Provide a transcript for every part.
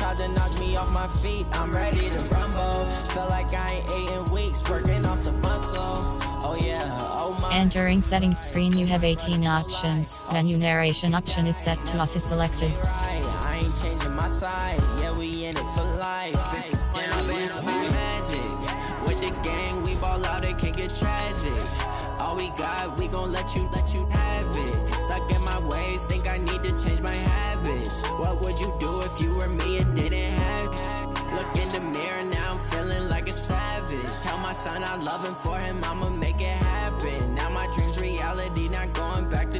tried to knock me off my feet, I'm ready to rumble. Feel like I ain't ate in weeks, working off the muscle. Oh yeah, oh my. Entering settings screen, you have 18 options. Menu narration option is set to off is selected. I ain't changing my side, yeah, we in it for life. And I've been magic. With the gang, we ball out, it can get tragic. All we got, we gon' let you have it. Stuck in my ways, think I need to change my habits. What would you do if you were me and didn't have it? Look in the mirror, now I'm feeling like a savage. Tell my son I love him, for him I'ma make it happen. Now my dream's reality, not going back to.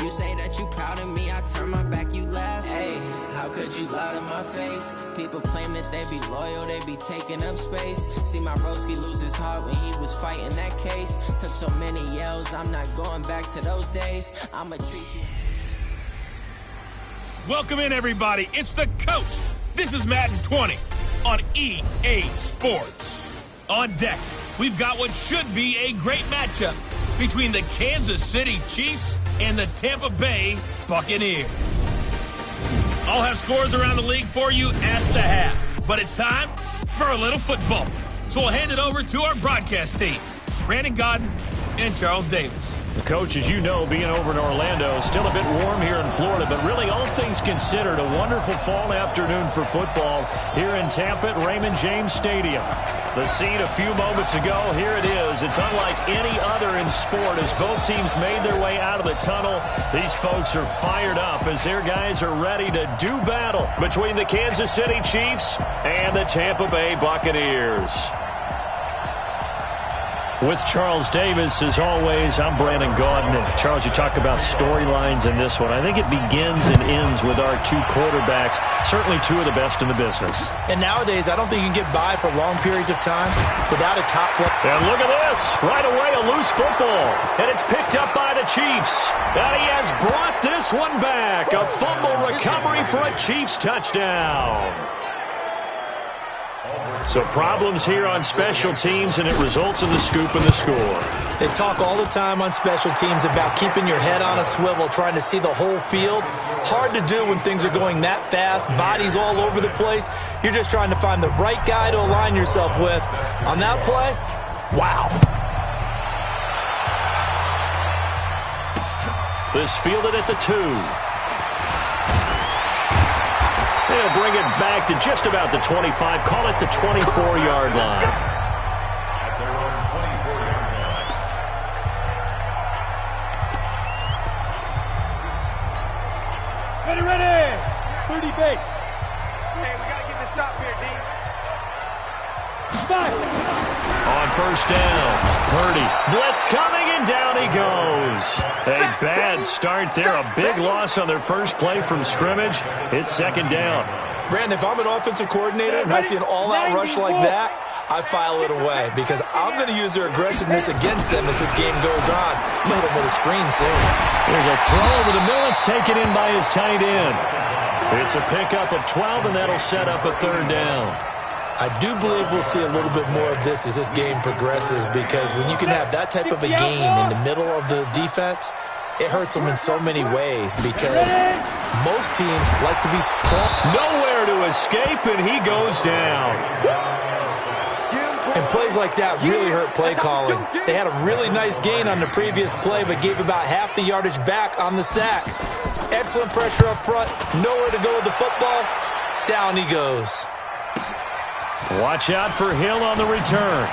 You say that you proud of me, I turn my back, you laugh. Hey, how could you lie to my face? People claim that they be loyal, they be taking up space. See my broski lose his heart when he was fighting that case. Took so many yells, I'm not going back to those days. I'ma treat you. Welcome in, everybody. It's the coach. This is Madden 20 on EA Sports. On deck, we've got what should be a great matchup between the Kansas City Chiefs and the Tampa Bay Buccaneers. I'll have scores around the league for you at the half, but it's time for a little football. So we'll hand it over to our broadcast team, Brandon Godden and Charles Davis. Coach, as you know, being over in Orlando, still a bit warm here in Florida, but really all things considered, a wonderful fall afternoon for football here in Tampa at Raymond James Stadium. The scene a few moments ago, here it is. It's unlike any other in sport as both teams made their way out of the tunnel. These folks are fired up as their guys are ready to do battle between the Kansas City Chiefs and the Tampa Bay Buccaneers. With Charles Davis, as always, I'm Brandon Gaudin. And Charles, you talk about storylines in this one. I think it begins and ends with our two quarterbacks, certainly two of the best in the business. And nowadays, I don't think you can get by for long periods of time without a top foot. And look at this. Right away, a loose football. And it's picked up by the Chiefs. And he has brought this one back. A fumble recovery for a Chiefs touchdown. So problems here on special teams, and it results in the scoop and the score. They talk all the time on special teams about keeping your head on a swivel, trying to see the whole field. Hard to do when things are going that fast, bodies all over the place. You're just trying to find the right guy to align yourself with. On that play, wow. This fielded at the 2. They'll bring it back to just about the 25. Call it the 24-yard line. Ready. 30 base. Hey, we got to get this stop here, D. On first down, Purdy. Blitz coming, and down he goes. A bad start there. A big loss on their first play from scrimmage. It's second down. Brandon, if I'm an offensive coordinator and I see an all-out rush like that, I file it away because I'm going to use their aggressiveness against them as this game goes on. I'm going to hit them with a screen soon. There's a throw over the middle. It's taken in by his tight end. It's a pickup of 12, and that'll set up a third down. I do believe we'll see a little bit more of this as this game progresses because when you can have that type of a game in the middle of the defense, it hurts them in so many ways because most teams like to be strong. Nowhere to escape, and he goes down. And plays like that really hurt play calling. They had a really nice gain on the previous play but gave about half the yardage back on the sack. Excellent pressure up front, nowhere to go with the football. Down he goes. Watch out for Hill on the return.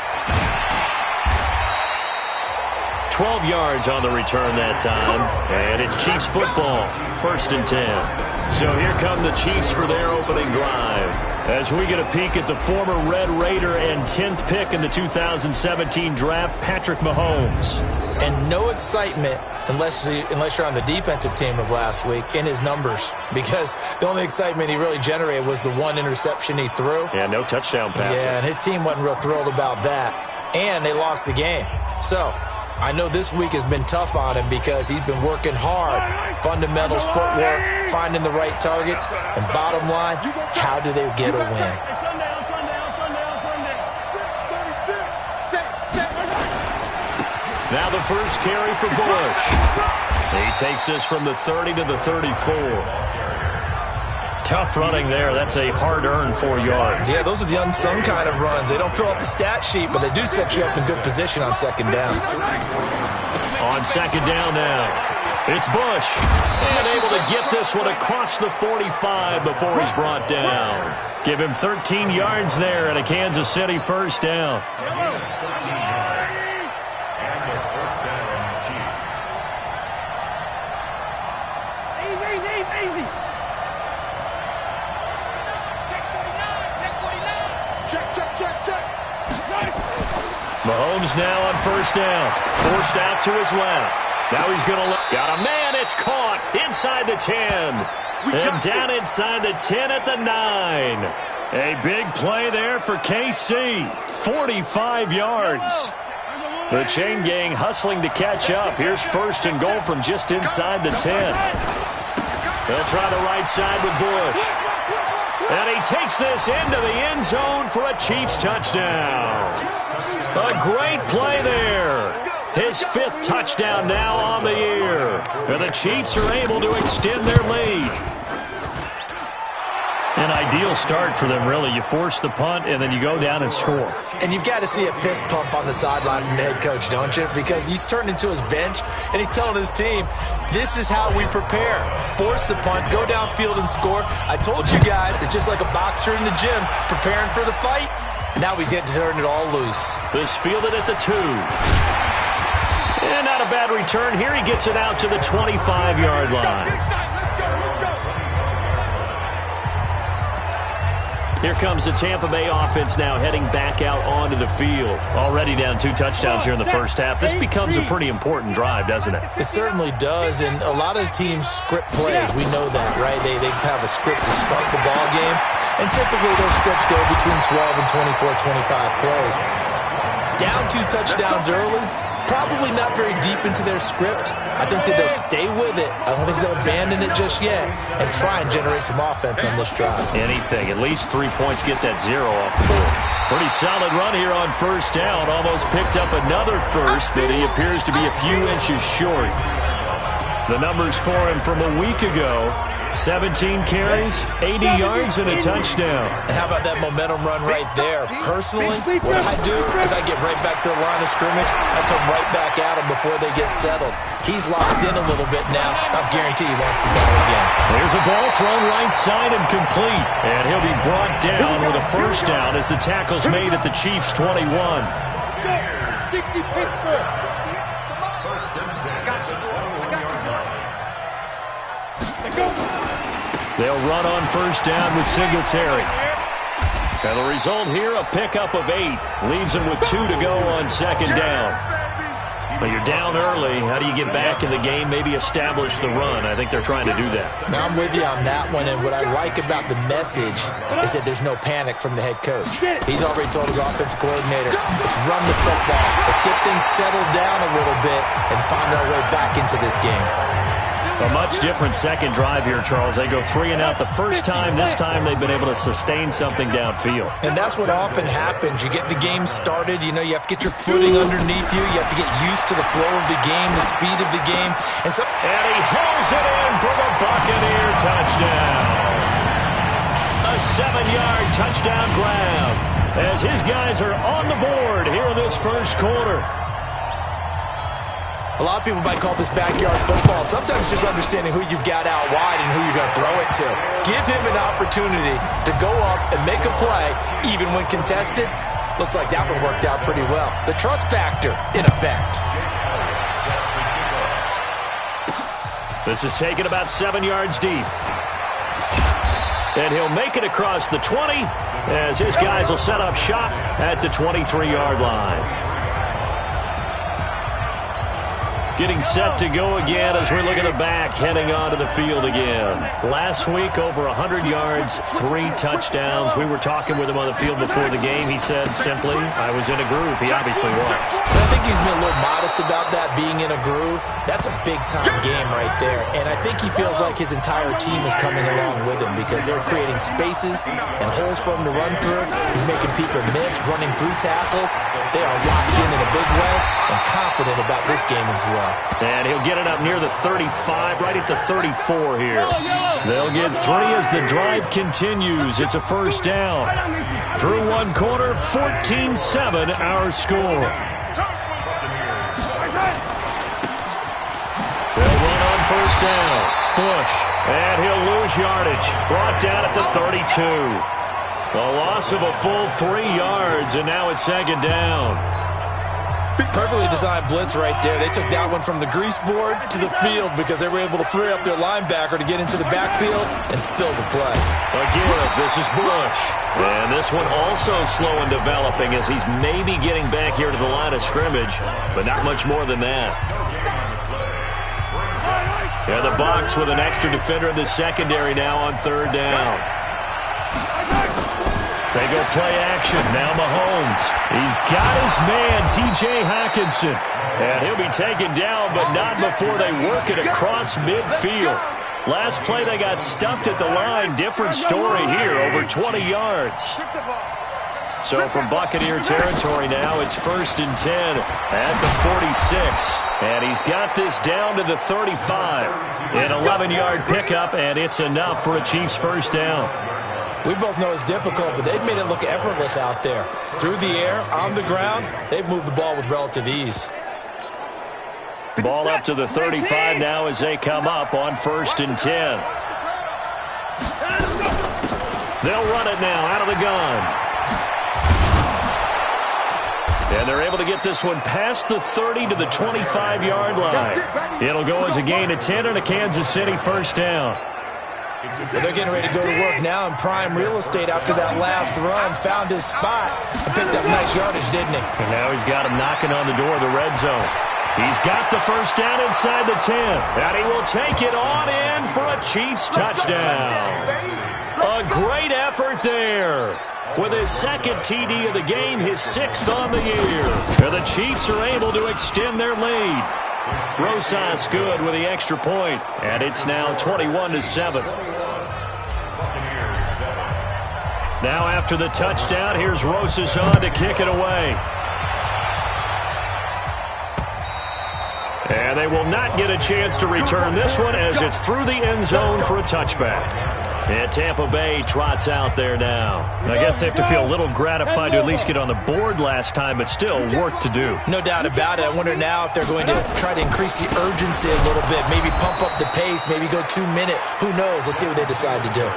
12 yards on the return that time. And it's Chiefs football, 1st and 10. So here come the Chiefs for their opening drive. As we get a peek at the former Red Raider and 10th pick in the 2017 draft, Patrick Mahomes. And no excitement unless you're on the defensive team of last week in his numbers, because the only excitement he really generated was the one interception he threw. Yeah, no touchdown passes. Yeah, and his team wasn't real thrilled about that. And they lost the game. So I know this week has been tough on him because he's been working hard. Fundamentals, footwork, finding the right targets. And bottom line, how do they get a win? Now the first carry for Bush. He takes us from the 30 to the 34. Tough running there. That's a hard-earned 4 yards. Yeah, those are the unsung kind of runs. They don't fill up the stat sheet, but they do set you up in good position on second down. On second down now, it's Bush. And able to get this one across the 45 before he's brought down. Give him 13 yards there and a Kansas City first down. Easy. Check. Mahomes now on first down. Forced out to his left. Now he's going to look. Got a man. It's caught inside the 10. And down inside the 10 at the 9. A big play there for KC. 45 yards. The chain gang hustling to catch up. Here's first and goal from just inside the 10. They'll try the right side with Bush. And he takes this into the end zone for a Chiefs touchdown. A great play there. His 5th touchdown now on the year. And the Chiefs are able to extend their lead. An ideal start for them, really. You force the punt, and then you go down and score. And you've got to see a fist pump on the sideline from the head coach, don't you? Because he's turned into his bench, and he's telling his team, this is how we prepare. Force the punt, go downfield and score. I told you guys, it's just like a boxer in the gym preparing for the fight. Now we get to turn it all loose. This fielded at the 2. And not a bad return here. He gets it out to the 25-yard line. Here comes the Tampa Bay offense now heading back out onto the field. Already down 2 touchdowns here in the first half. This becomes a pretty important drive, doesn't it? It certainly does, and a lot of teams script plays. We know that, right? They have a script to start the ball game, and typically those scripts go between 12 and 24, 25 plays. Down 2 touchdowns early, probably not very deep into their script. I think that they'll stay with it. I don't think they'll abandon it just yet and try and generate some offense on this drive. Anything. At least 3 points, get that 0 off the board. Pretty solid run here on first down. Almost picked up another first, but he appears to be a few inches short. The numbers for him from a week ago: 17 carries, 80 yards, and a touchdown. And how about that momentum run right there? Personally, what I do is I get right back to the line of scrimmage. I come right back at him before they get settled. He's locked in a little bit now. I guarantee he wants the ball again. There's a ball thrown right side and complete. And he'll be brought down with a first down as the tackle's made at the Chiefs' 21. 60 picks, sir. They'll run on first down with Singletary. And the result here, a pickup of 8. Leaves him with 2 to go on second down. But you're down early. How do you get back in the game, maybe establish the run? I think they're trying to do that. Now I'm with you on that one, and what I like about the message is that there's no panic from the head coach. He's already told his offensive coordinator, let's run the football. Let's get things settled down a little bit and find our way back into this game. A much different second drive here, Charles. They go 3 and out the first time. This time they've been able to sustain something downfield. And that's what often happens. You get the game started. You know, you have to get your footing underneath you. You have to get used to the flow of the game, the speed of the game. And he hauls it in for the Buccaneer touchdown. A 7-yard touchdown grab as his guys are on the board here in this first quarter. A lot of people might call this backyard football. Sometimes just understanding who you've got out wide and who you're going to throw it to. Give him an opportunity to go up and make a play, even when contested. Looks like that one worked out pretty well. The trust factor, in effect. This is taken about 7 yards deep. And he'll make it across the 20 as his guys will set up shop at the 23-yard line. Getting set to go again as we look at the back, heading onto the field again. Last week, over 100 yards, 3 touchdowns. We were talking with him on the field before the game. He said simply, I was in a groove. He obviously was. I think he's been a little modest about that, being in a groove. That's a big-time game right there. And I think he feels like his entire team is coming along with him because they're creating spaces and holes for him to run through. He's making people miss, running through tackles. They are locked in a big way and confident about this game as well. And he'll get it up near the 35, right at the 34 here. They'll get 3 as the drive continues. It's a first down. Through one quarter, 14-7 our score. They'll run on first down. Bush. And he'll lose yardage. Brought down at the 32. A loss of a full 3 yards, and now it's second down. Perfectly designed blitz right there. They took that one from the grease board to the field because they were able to free up their linebacker to get into the backfield and spill the play. Again, this is Bush. And this one also slow in developing as he's maybe getting back here to the line of scrimmage, but not much more than that. Yeah, the box with an extra defender in the secondary now on third down. They go play action. Now Mahomes. He's got his man, T.J. Hockenson. And he'll be taken down, but not before they work it across midfield. Last play, they got stuffed at the line. Different story here, over 20 yards. So from Buccaneer territory now, it's 1st and 10 at the 46. And he's got this down to the 35. An 11-yard pickup, and it's enough for a Chiefs first down. We both know it's difficult, but they've made it look effortless out there. Through the air, on the ground, they've moved the ball with relative ease. Ball up to the 35 now as they come up on 1st and 10. They'll run it now out of the gun. And they're able to get this one past the 30 to the 25-yard line. It'll go as a gain of 10 and a Kansas City first down. Well, they're getting ready to go to work now in prime real estate after that last run. Found his spot and picked up nice yardage, didn't he? And now he's got him knocking on the door of the red zone. He's got the first down inside the 10. And he will take it on in for a Chiefs touchdown. A great effort there. With his second TD of the game, his 6th on the year. And the Chiefs are able to extend their lead. Rosas good with the extra point, and it's now 21-7. Now after the touchdown, here's Rosas on to kick it away. And they will not get a chance to return this one as it's through the end zone for a touchback. And Tampa Bay trots out there now. I guess they have to feel a little gratified to at least get on the board last time, but still work to do. No doubt about it. I wonder now if they're going to try to increase the urgency a little bit, maybe pump up the pace, maybe go 2-minute. Who knows? Let's see what they decide to do.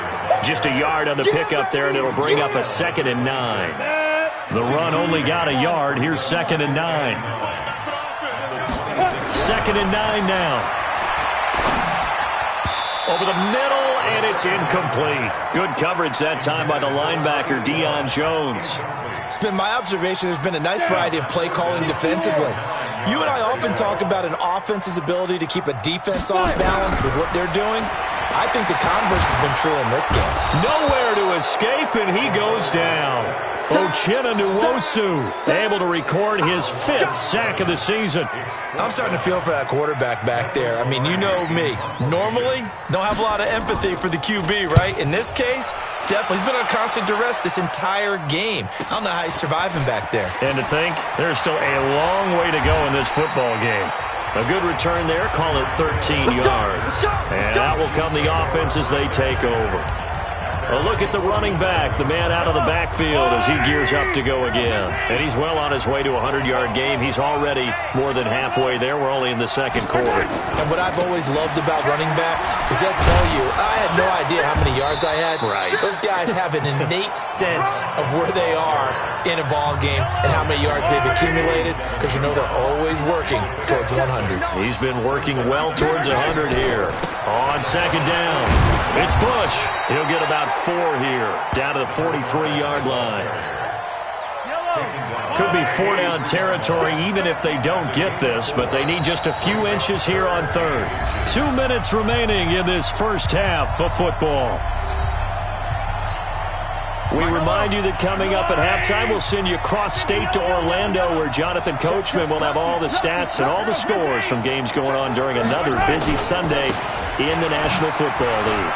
Just a yard on the pickup there, and it'll bring up a 2nd and 9. The run only got a yard. Here's 2nd and 9. 2nd and 9 now. Over the middle, and it's incomplete. Good coverage that time by the linebacker, Deion Jones. It's been my observation there's been a nice variety of play calling defensively. You and I often talk about an offense's ability to keep a defense off balance with what they're doing. I think the converse has been true in this game. Nowhere to escape, and he goes down. Uchenna Nwosu able to record his 5th sack of the season. I'm starting to feel for that quarterback back there. I mean, you know me. Normally, don't have a lot of empathy for the QB, right? In this case, definitely. He's been on constant duress this entire game. I don't know how he's surviving back there. And to think, there's still a long way to go in this football game. A good return there, call it 13 yards. And out will come the offense as they take over. A look at the running back, the man out of the backfield as he gears up to go again. And he's well on his way to a 100-yard game. He's already more than halfway there. We're only in the 2nd quarter. And what I've always loved about running backs is they'll tell you, I had no idea how many yards I had. Right. Those guys have an innate sense of where they are in a ball game and how many yards they've accumulated because you know they're always working towards 100. He's been working well towards 100 here. On 2nd down, it's Bush. He'll get about 4 here, down to the 43-yard line. Could be 4-down territory even if they don't get this, but they need just a few inches here on 3rd. 2 minutes remaining in this first half of football. We remind you that coming up at halftime, we'll send you cross-state to Orlando, where Jonathan Coachman will have all the stats and all the scores from games going on during another busy Sunday in the National Football League.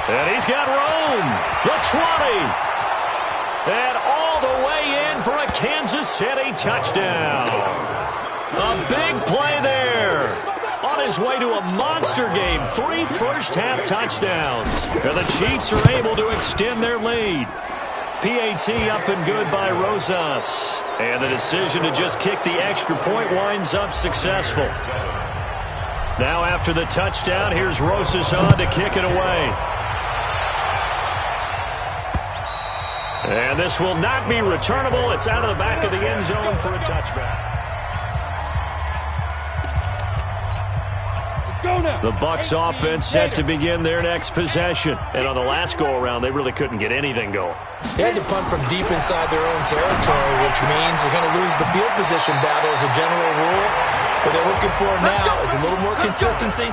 And he's got room. The 20. And all the way in for a Kansas City touchdown. A big play there. on his way to a monster game. 3 first-half touchdowns. And the Chiefs are able to extend their lead. PAT up and good by Rosas. And the decision to just kick the extra point winds up successful. Now after the touchdown, here's Rosas on to kick it away. And this will not be returnable. It's out of the back of the end zone for a touchback. The Bucs offense set to begin their next possession. And on the last go-around, they really couldn't get anything going. They had to punt from deep inside their own territory, which means they're going to lose the field position battle as a general rule. What they're looking for now is a little more consistency,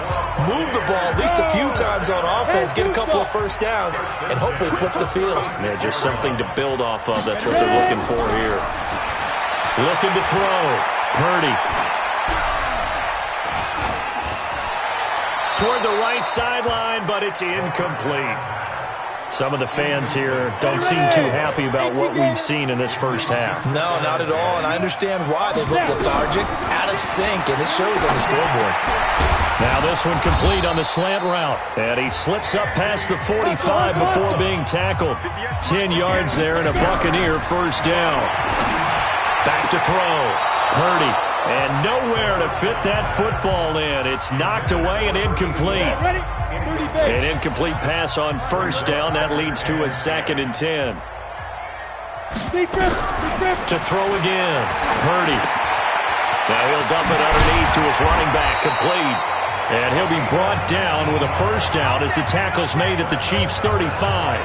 move the ball at least a few times on offense, get a couple of first downs, and hopefully flip the field. Yeah, just something to build off of. That's what they're looking for here. Looking to throw. Purdy. Toward the right sideline, but it's incomplete. Some of the fans here don't seem too happy about what we've seen in this first half. No, not at all, and I understand why. They look lethargic, out of sync, and it shows on the scoreboard. Now this one complete on the slant route, and he slips up past the 45 before being tackled. 10 yards there and a Buccaneer first down. Back to throw. Purdy. And nowhere to fit that football in. It's knocked away and incomplete. An incomplete pass on first down. That leads to a 2nd and 10. To throw again. Purdy. Now he'll dump it underneath to his running back. Complete. And he'll be brought down with a first down as the tackle's made at the Chiefs' 35.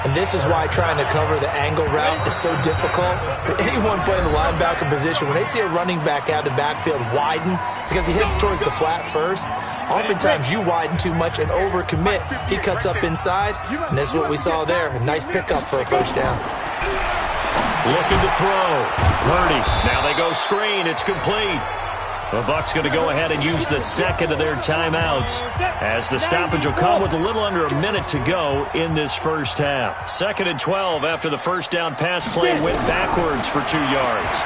And this is why trying to cover the angle route is so difficult. Anyone playing the linebacker position, when they see a running back out of the backfield widen, because he heads towards the flat first, oftentimes you widen too much and overcommit. He cuts up inside, and this is what we saw there. A nice pickup for a first down. Looking to throw. Purdy. Now they go screen. It's complete. The Bucs going to go ahead and use the second of their timeouts as the stoppage will come with a little under a minute to go in this first half. 2nd and 12 after the first down pass play went backwards for 2 yards.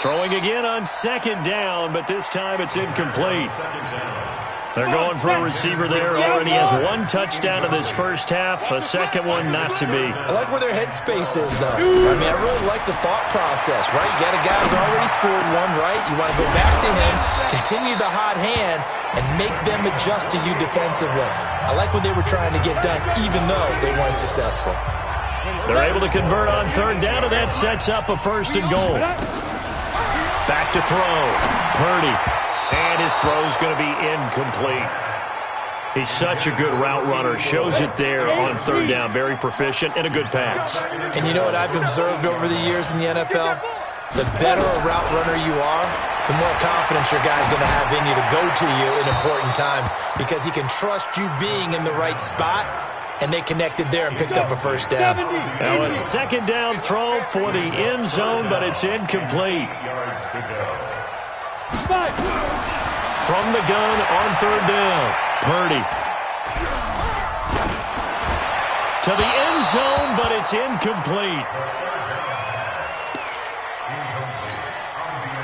Throwing again on 2nd down, but this time it's incomplete. They're going for a receiver there. Already has 1 touchdown in this first half. A second one not to be. I like where their headspace is, though. I mean, I really like the thought process, right? You got a guy who's already scored 1, right? You want to go back to him, continue the hot hand, and make them adjust to you defensively. I like what they were trying to get done, even though they weren't successful. They're able to convert on 3rd down, and that sets up a 1st and goal. Back to throw. Purdy. And his throw's going to be incomplete. He's such a good route runner. Shows it there on 3rd down. Very proficient and a good pass. And you know what I've observed over the years in the NFL? The better a route runner you are, the more confidence your guy's going to have in you to go to you in important times because he can trust you being in the right spot, and they connected there and picked up a first down. Now a 2nd down throw for the end zone, but it's incomplete. From the gun on 3rd down. Purdy. To the end zone, but it's incomplete.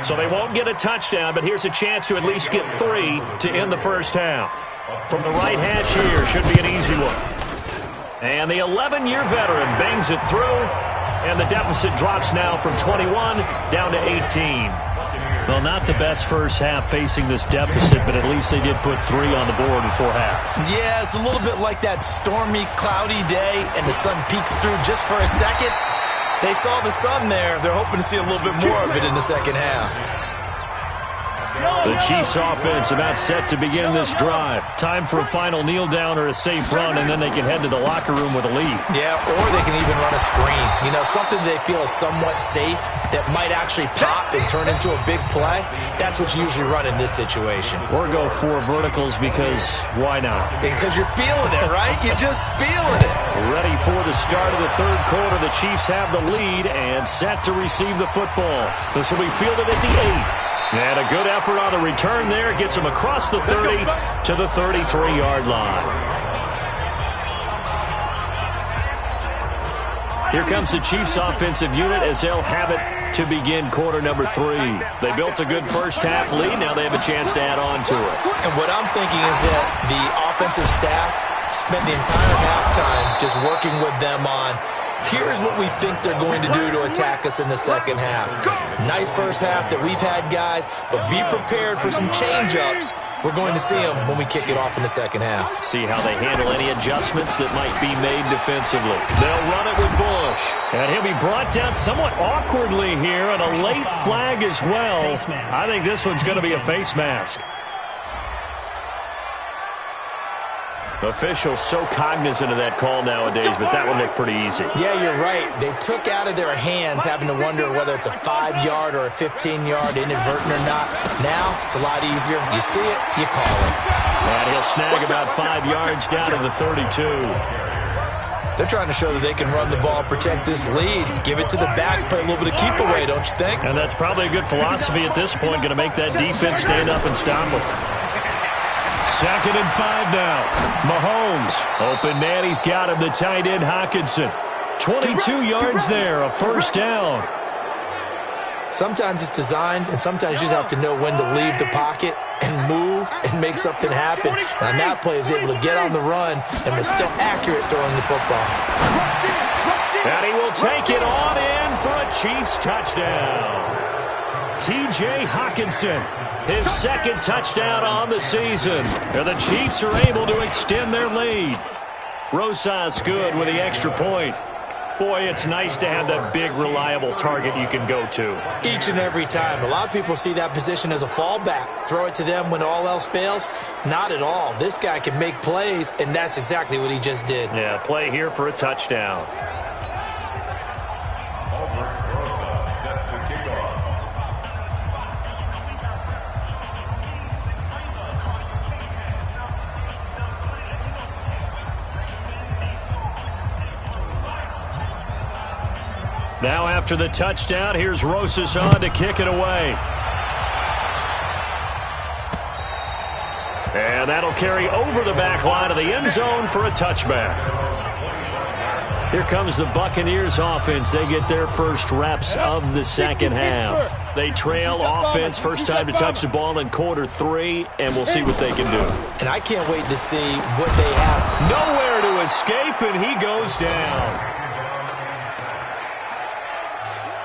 So they won't get a touchdown, but here's a chance to at least get 3 to end the first half. From the right hash here, should be an easy one. And the 11-year veteran bangs it through, and the deficit drops now from 21 down to 18. Well, not the best first half facing this deficit, but at least they did put 3 on the board before half. Yeah, it's a little bit like that stormy, cloudy day, and the sun peeks through just for a second. They saw the sun there. They're hoping to see a little bit more of it in the second half. The Chiefs offense about set to begin this drive. Time for a final kneel down or a safe run, and then they can head to the locker room with a lead. Yeah, or they can even run a screen. You know, something they feel is somewhat safe that might actually pop and turn into a big play. That's what you usually run in this situation. Or go 4 verticals because why not? Because you're feeling it, right? You're just feeling it. Ready for the start of the 3rd quarter. The Chiefs have the lead and set to receive the football. This will be fielded at the 8. And a good effort on the return there. Gets him across the 30 to the 33-yard line. Here comes the Chiefs offensive unit as they'll have it to begin quarter number 3. They built a good first half lead. Now they have a chance to add on to it. And what I'm thinking is that the offensive staff spent the entire halftime just working with them on, here's what we think they're going to do to attack us in the second half. Nice first half that we've had, guys, but be prepared for some change-ups. We're going to see them when we kick it off in the second half. See how they handle any adjustments that might be made defensively. They'll run it with Bush. And he'll be brought down somewhat awkwardly here, and a late flag as well. I think this one's going to be a face mask. Officials so cognizant of that call nowadays, but that would look pretty easy. Yeah, you're right. They took out of their hands having to wonder whether it's a 5-yard or a 15-yard, inadvertent or not. Now, it's a lot easier. You see it, you call it. And he'll snag about 5 yards down to the 32. They're trying to show that they can run the ball, protect this lead, give it to the backs, play a little bit of keep away, don't you think? And that's probably a good philosophy at this point, going to make that defense stand up and stop them. 2nd and 5 now. Mahomes. Open man, he's got him, the tight end Hockenson. 22 yards there, a first down. Sometimes it's designed, and sometimes you just have to know when to leave the pocket and move and make something happen. And on that play, he was able to get on the run and was still accurate throwing the football. And he will take it on in for a Chiefs touchdown. T.J. Hockenson, his 2nd touchdown on the season. And the Chiefs are able to extend their lead. Rosas good with the extra point. Boy, it's nice to have that big, reliable target you can go to. Each and every time. A lot of people see that position as a fallback. Throw it to them when all else fails. Not at all. This guy can make plays, and that's exactly what he just did. Yeah, play here for a touchdown. Now after the touchdown, here's Rosas on to kick it away. And that'll carry over the back line of the end zone for a touchback. Here comes the Buccaneers offense. They get their first reps of the second half. They trail offense, first time to touch the ball in quarter 3, and we'll see what they can do. And I can't wait to see what they have. Nowhere to escape, and he goes down.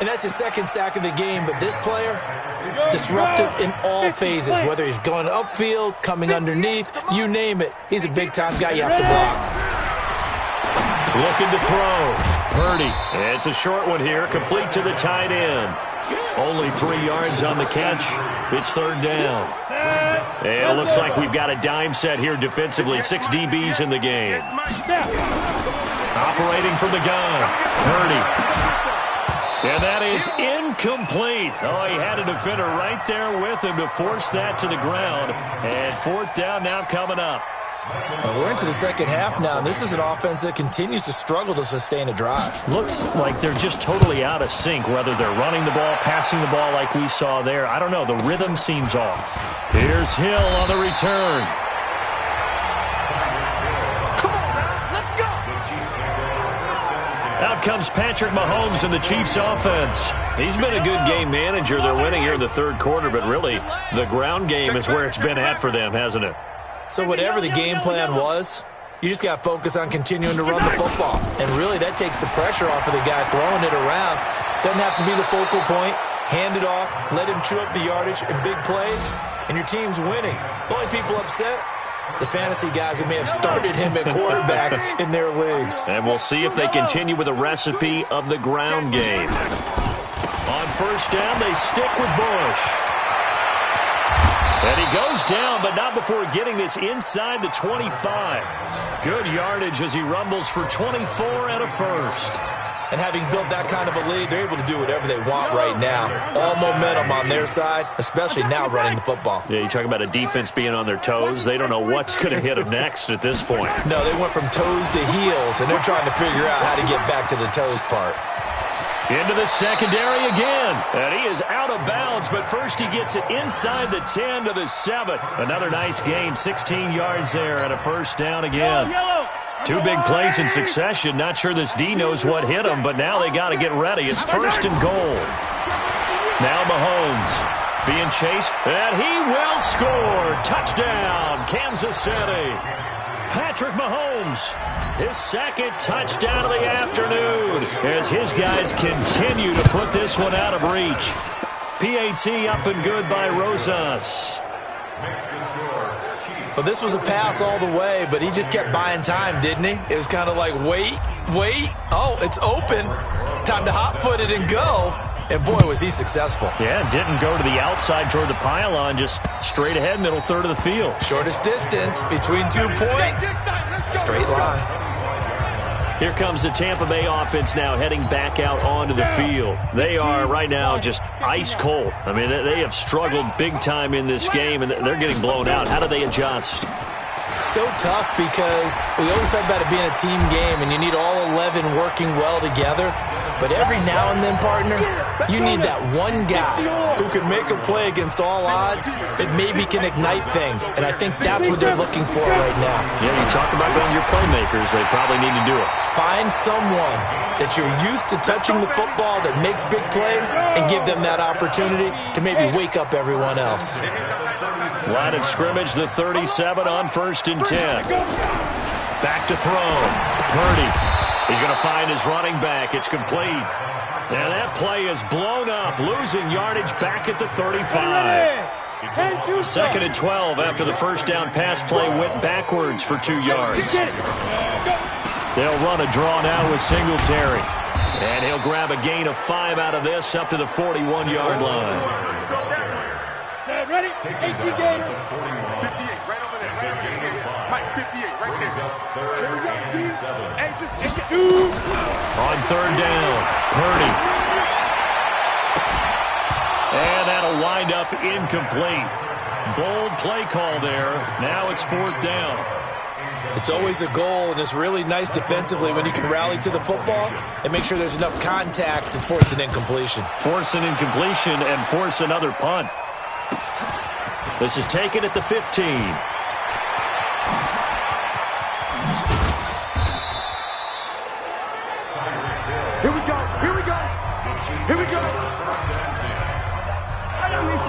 And that's his 2nd sack of the game, but this player, disruptive in all phases, whether he's going upfield, coming underneath, you name it. He's a big-time guy you have to block. Looking to throw. Purdy. It's a short one here, complete to the tight end. Only 3 yards on the catch. It's 3rd down. And it looks like we've got a dime set here defensively. 6 DBs in the game. Operating from the gun. Purdy. And that is incomplete. Oh, he had a defender right there with him to force that to the ground. And 4th down now coming up. Well, we're into the second half now, and this is an offense that continues to struggle to sustain a drive. Looks like they're just totally out of sync, whether they're running the ball, passing the ball like we saw there. I don't know. The rhythm seems off. Here's Hill on the return. Out comes Patrick Mahomes in the Chiefs offense. He's been a good game manager. They're winning here in the 3rd quarter, but really the ground game is where it's been at for them, hasn't it? So whatever the game plan was, you just got to focus on continuing to run the football. And really that takes the pressure off of the guy throwing it around. Doesn't have to be the focal point. Hand it off, let him chew up the yardage in big plays, and your team's winning. The only people upset, the fantasy guys who may have started him at quarterback in their leagues. And we'll see if they continue with a recipe of the ground game. On 1st down, they stick with Bush. And he goes down, but not before getting this inside the 25. Good yardage as he rumbles for 24 and a first. And having built that kind of a lead, they're able to do whatever they want right now. All momentum on their side, especially now running the football. Yeah, you talk about a defense being on their toes. They don't know what's going to hit them next at this point. No, they went from toes to heels, and they're trying to figure out how to get back to the toes part. Into the secondary again. And he is out of bounds, but first he gets it inside the 10 to the 7. Another nice gain, 16 yards there, and a first down again. Two big plays in succession. Not sure this D knows what hit him, but now they got to get ready. It's 1st and goal. Now Mahomes being chased, and he will score. Touchdown, Kansas City. Patrick Mahomes, his 2nd touchdown of the afternoon as his guys continue to put this one out of reach. PAT up and good by Rosas. Well, this was a pass all the way, but he just kept buying time, didn't he? It was kind of like, wait. Oh, it's open. Time to hot-foot it and go. And, boy, was he successful. Yeah, didn't go to the outside toward the pylon, just straight ahead, middle third of the field. Shortest distance between 2 points. Straight line. Here comes the Tampa Bay offense now heading back out onto the field. They are right now just ice cold. I mean, they have struggled big time in this game, and they're getting blown out. How do they adjust? So tough because we always talk about it being a team game, and you need all 11 working well together. But every now and then, partner, you need that one guy who can make a play against all odds that maybe can ignite things. And I think that's what they're looking for right now. Yeah, you talk about going your playmakers. They probably need to do it. Find someone that you're used to touching the football that makes big plays and give them that opportunity to maybe wake up everyone else. Line of scrimmage, the 37 on 1st and 10. Back to throw. Purdy. He's going to find his running back. It's complete. And that play is blown up, losing yardage back at the 35. 2nd and 12 after the first down pass play went backwards for 2 yards. They'll run a draw now with Singletary. And he'll grab a gain of 5 out of this up to the 41-yard line. Ready? 18 Gator. 58, right over there. Right over there. Mike, 58, right there. Here we go, G. Hey, just 2. On 3rd down, Purdy. And that'll wind up incomplete. Bold play call there. Now it's 4th down. It's always a goal, and it's really nice defensively when you can rally to the football and make sure there's enough contact to force an incompletion. Force an incompletion and force another punt. This is taken at the 15. Here we go. Here we go. Here we go.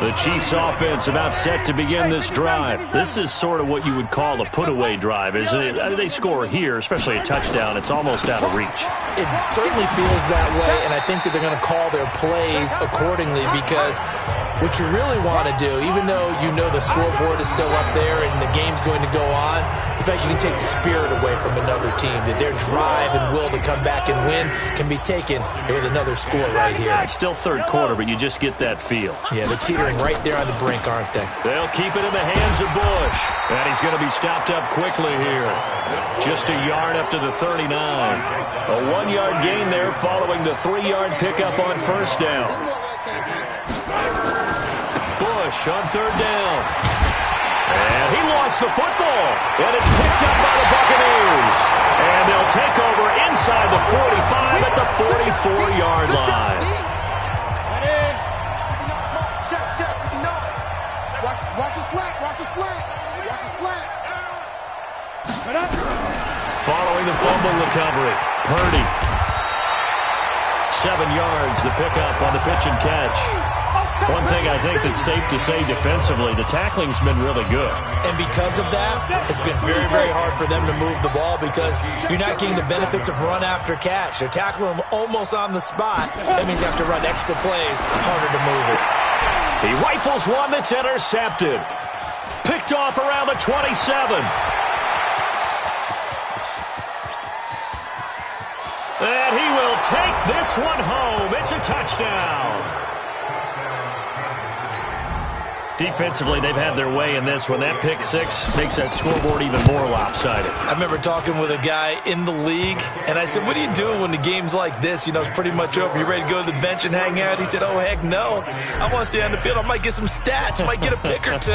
The Chiefs offense about set to begin this drive. This is sort of what you would call a put-away drive, isn't it? I mean, they score here, especially a touchdown. It's almost out of reach. It certainly feels that way, and I think that they're going to call their plays accordingly because what you really want to do, even though you know the scoreboard is still up there and the game's going to go on, in fact, you can take the spirit away from another team, that their drive and will to come back and win can be taken with another score right here. It's still 3rd quarter, but you just get that feel. Yeah, they're teetering right there on the brink, aren't they? They'll keep it in the hands of Bush. And he's going to be stopped up quickly here. Just a yard up to the 39. A 1-yard gain there following the 3-yard pickup on 1st down. Bush on 3rd down. And he lost the football. And it's picked up by the Buccaneers. And they'll take over inside the 45 at the 44-yard line. Watch the slant. Watch the slant. Watch the slant. Following the fumble recovery, Purdy. 7 yards, the pickup on the pitch and catch. One thing I think that's safe to say defensively, the tackling's been really good. And because of that, it's been very, very hard for them to move the ball because you're not getting the benefits of run after catch. They're tackling them almost on the spot. That means you have to run extra plays, harder to move it. He rifles one that's intercepted. Picked off around the 27. And he will take this one home. It's a touchdown. Defensively, they've had their way in this one. That pick 6 makes that scoreboard even more lopsided. I remember talking with a guy in the league, and I said, what do you do when the game's like this? You know, it's pretty much over. You ready to go to the bench and hang out? He said, oh, heck no. I want to stay on the field. I might get some stats. I might get a pick or 2.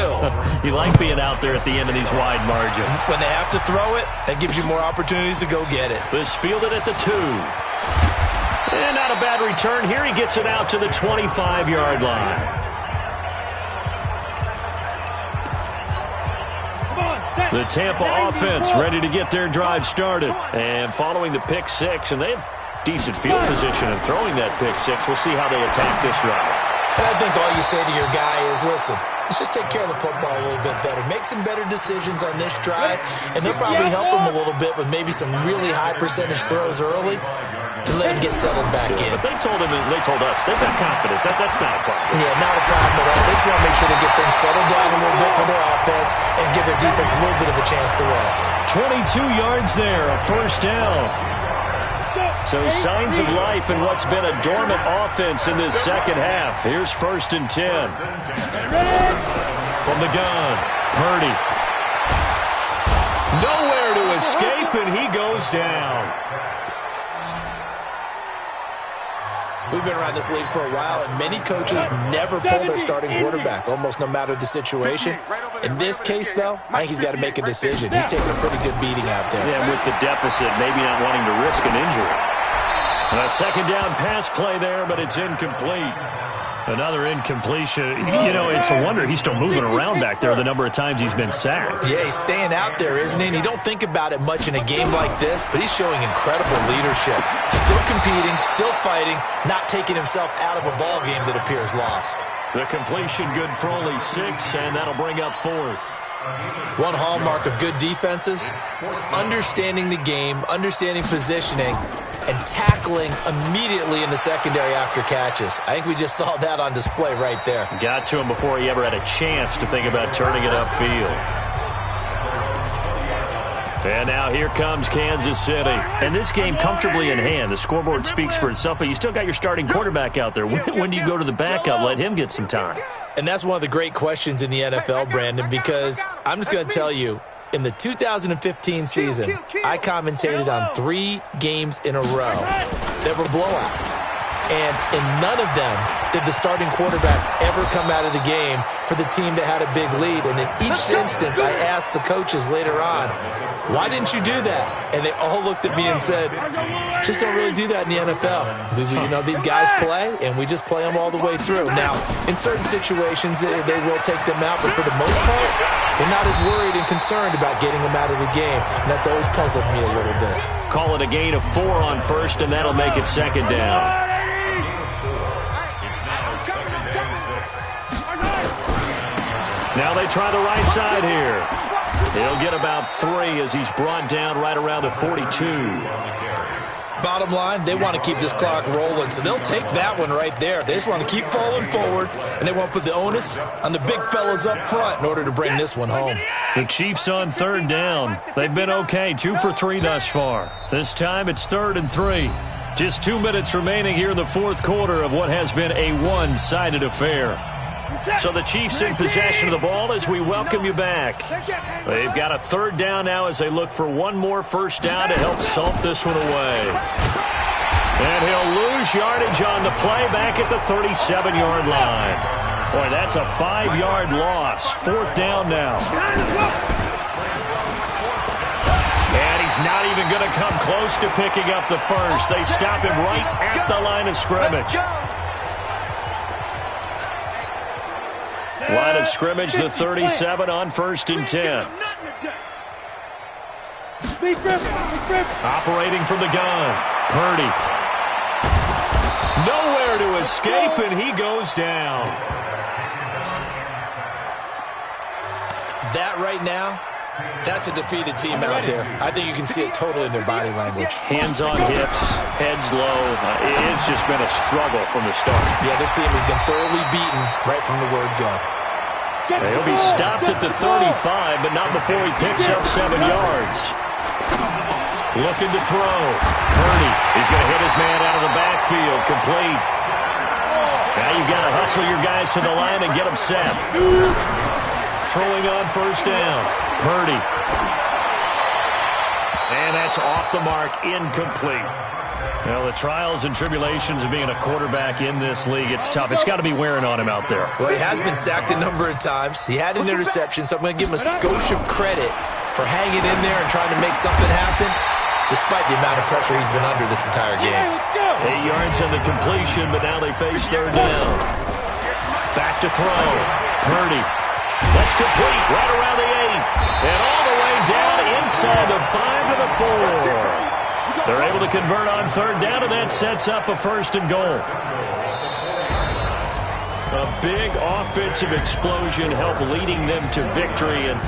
You like being out there at the end of these wide margins. When they have to throw it, that gives you more opportunities to go get it. This fielded at the 2. And not a bad return. Here he gets it out to the 25-yard line. The Tampa offense ready to get their drive started. And following the pick six, and they have decent field position in throwing that pick six. We'll see how they attack this drive. And I think all you say to your guy is, listen, let's just take care of the football a little bit better. Make some better decisions on this drive, and they'll probably help him a little bit with maybe some really high percentage throws early to let him get settled back in. But they told us, they've got confidence. That's not a problem. Yeah, not a problem at all. They just want to make sure they get things settled down a little bit for their offense and give their defense a little bit of a chance to rest. 22 yards there, a first down. So signs of life in what's been a dormant offense in this second half. Here's 1st and 10. From the gun, Purdy. Nowhere to escape, and he goes down. We've been around this league for a while, and many coaches never pull their starting quarterback, almost no matter the situation. In this case, though, I think he's got to make a decision. He's taking a pretty good beating out there. Yeah, with the deficit, maybe not wanting to risk an injury. A second down pass play there, but it's incomplete. Another incompletion. You know, it's a wonder he's still moving around back there the number of times he's been sacked. Yeah, he's staying out there, isn't he? And you don't think about it much in a game like this, but he's showing incredible leadership. Still competing, still fighting, not taking himself out of a ball game that appears lost. The completion good for only 6, and that'll bring up 4th. One hallmark of good defenses is understanding the game, understanding positioning, and tackling immediately in the secondary after catches. I think we just saw that on display right there. Got to him before he ever had a chance to think about turning it upfield. And now here comes Kansas City. And this game comfortably in hand. The scoreboard speaks for itself, but you still got your starting quarterback out there. When do you go to the backup? Let him get some time. And that's one of the great questions in the NFL, Brandon, because I'm just going to tell you, in the 2015 season, I commentated on 3 games in a row that were blowouts. And in none of them did the starting quarterback ever come out of the game for the team that had a big lead. And in each instance, I asked the coaches later on, why didn't you do that? And they all looked at me and said, just don't really do that in the NFL. You know, these guys play, and we just play them all the way through. Now, in certain situations, they will take them out, but for the most part, they're not as worried and concerned about getting them out of the game. And that's always puzzled me a little bit. Call it a gain of 4 on 1st, and that'll make it 2nd down. Now they try the right side here. He'll get about 3 as he's brought down right around the 42. Bottom line, they want to keep this clock rolling, so they'll take that one right there. They just want to keep falling forward, and they want to put the onus on the big fellas up front in order to bring this one home. The Chiefs on 3rd down. They've been okay, 2 for 3 thus far. This time it's 3rd and 3. Just 2 minutes remaining here in the 4th quarter of what has been a one-sided affair. So the Chiefs in possession of the ball as we welcome you back. They've got a 3rd down now as they look for one more first down to help salt this one away. And he'll lose yardage on the play back at the 37-yard line. Boy, that's a 5-yard loss. 4th down now. And he's not even going to come close to picking up the first. They stop him right at the line of scrimmage. Line of scrimmage, the 37 on 1st and 10. Operating from the gun, Purdy. Nowhere to escape, and he goes down. That right now, that's a defeated team out there. I think you can see it totally in their body language. Hands on hips, heads low. It's just been a struggle from the start. Yeah, this team has been thoroughly beaten right from the word go. He'll be stopped at the 35, but not before he picks up 7 yards. Looking to throw. Purdy, he's going to hit his man out of the backfield. Complete. Now you've got to hustle your guys to the line and get them set. Throwing on 1st down. Purdy. And that's off the mark, incomplete. Well, the trials and tribulations of being a quarterback in this league, it's tough. It's got to be wearing on him out there. Well, he has been sacked a number of times. He had an interception, so I'm going to give him a skosh of credit for hanging in there and trying to make something happen, despite the amount of pressure he's been under this entire game. 8 yards on the completion, but now they face 3rd down. Back to throw. Purdy. That's complete right around the 8. And all the way down inside the 5 to the 4. They're able to convert on third down, and that sets up a 1st and goal. A big offensive explosion helped leading them to victory. And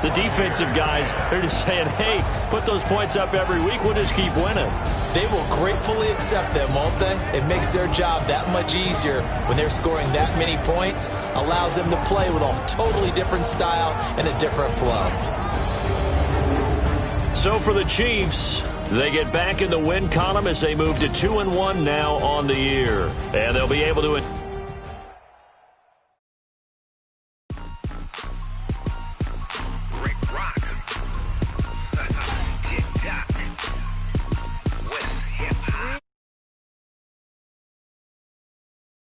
the defensive guys, they're just saying, hey, put those points up every week. We'll just keep winning. They will gratefully accept them, won't they? It makes their job that much easier when they're scoring that many points. Allows them to play with a totally different style and a different flow. So for the Chiefs, they get back in the win column as they move to 2-1 now on the year. And they'll be able to